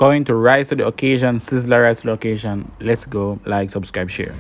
going to rise to the occasion. Sizzla rise to the occasion. Let's go. Like, subscribe, share.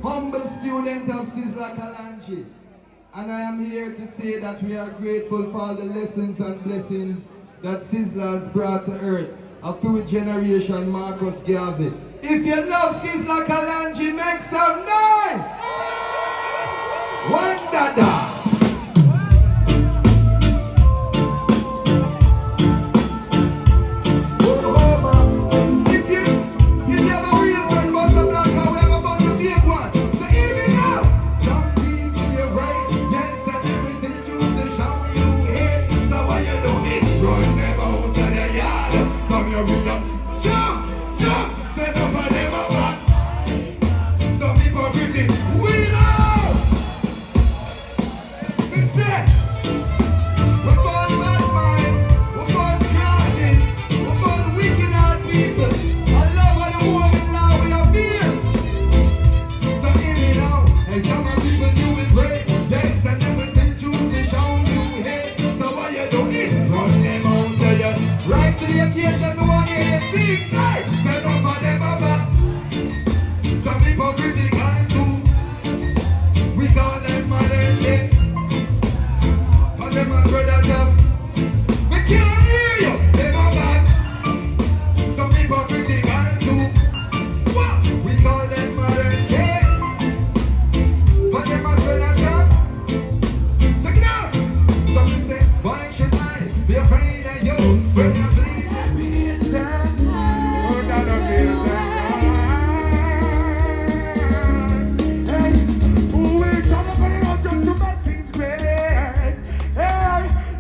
Humble student of Sizzla Kalonji, and I am here to say that we are grateful for all the lessons and blessings that Sizzla has brought to earth. A few generation Marcus Garvey. If you love Sizzla Kalonji, make some noise! One dada!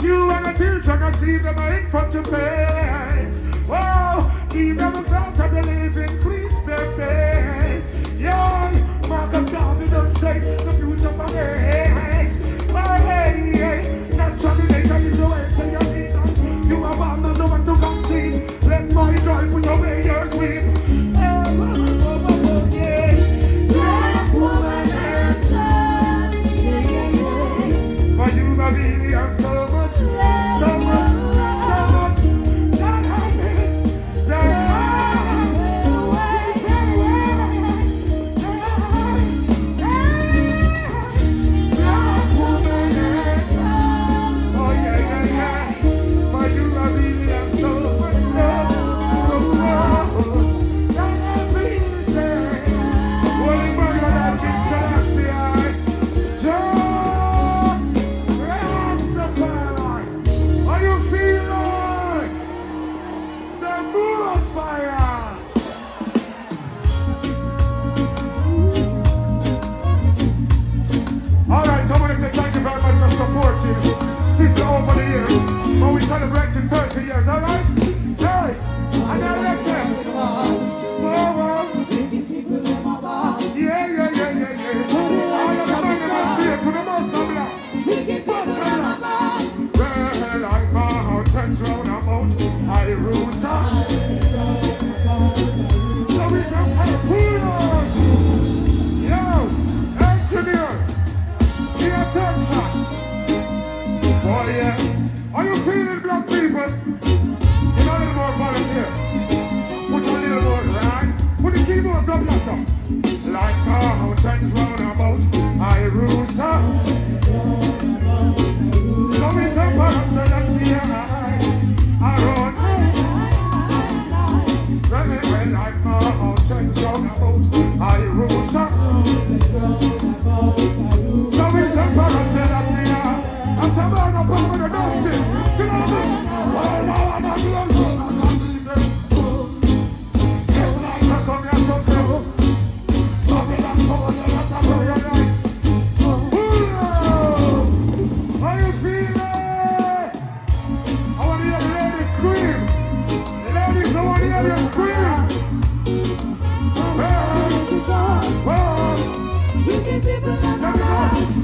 You over the years, but we celebrating 30 years, alright? Hey, and then let's say, yeah, yeah, yeah, yeah, yeah. All of the money must see it to the most of love. Well, like my mountains round about, I roost up. So we say, yo, engineer, pay attention. Boy, yeah. Are you feeling black people? You know a little more volunteer. Put a little more, right? Put the keyboards up, lots up. Like mountains round about, I roost up. So we say, let's see, I run. Running like mountains round about, I roost up. So we say, let's see, I said, man, I'm going to dust it. You know this? Oh, no, I'm not doing so. Come here, so cool. How you feeling? I want to hear the ladies scream. Ladies, I want to hear you scream.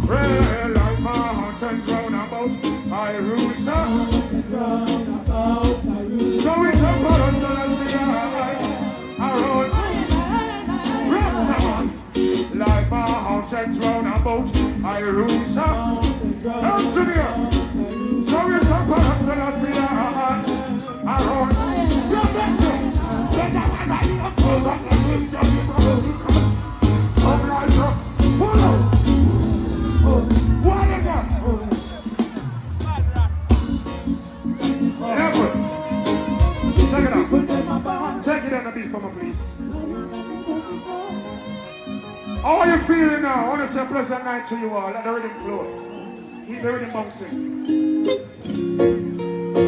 Well, like mountains round about, I roost up. So we come for us, so let's see I roll. Like mountains round about, I roost up. Engineer. So we come for us, so let's see I roll. Check it out. Check it on the beat for me, please. How are you feeling now? I want to say a pleasant night to you all. Let the rhythm flow. Keep the rhythm bouncing.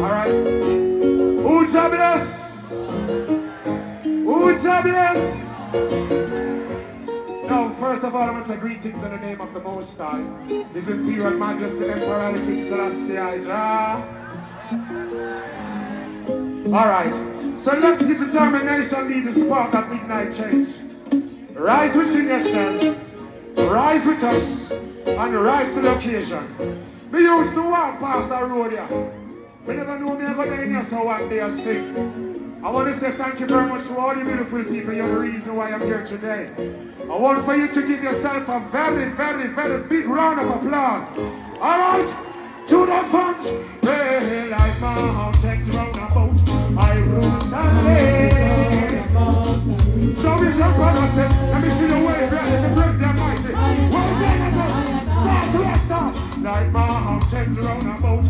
Alright. Who's bless? Who's bless? Now, first of all, I want to say greetings in the name of the Most High. His Imperial Majesty Emperor King Selassie I Jah. Alright, so let the determination be the spark that midnight change. Rise within yourself, rise with us, and rise to the occasion. We used to walk past that road here. We never knew me ever in here, so one day I sing. I want to say thank you very much to all you beautiful people. You're the reason why I'm here today. I want for you to give yourself a very, very, very big round of applause. Alright? To the front, hey, like mountains round about, I roost and lay. So we say, brother, say, let me see the wave, let me praise the Almighty. Well, then, start to start, like mountains round about,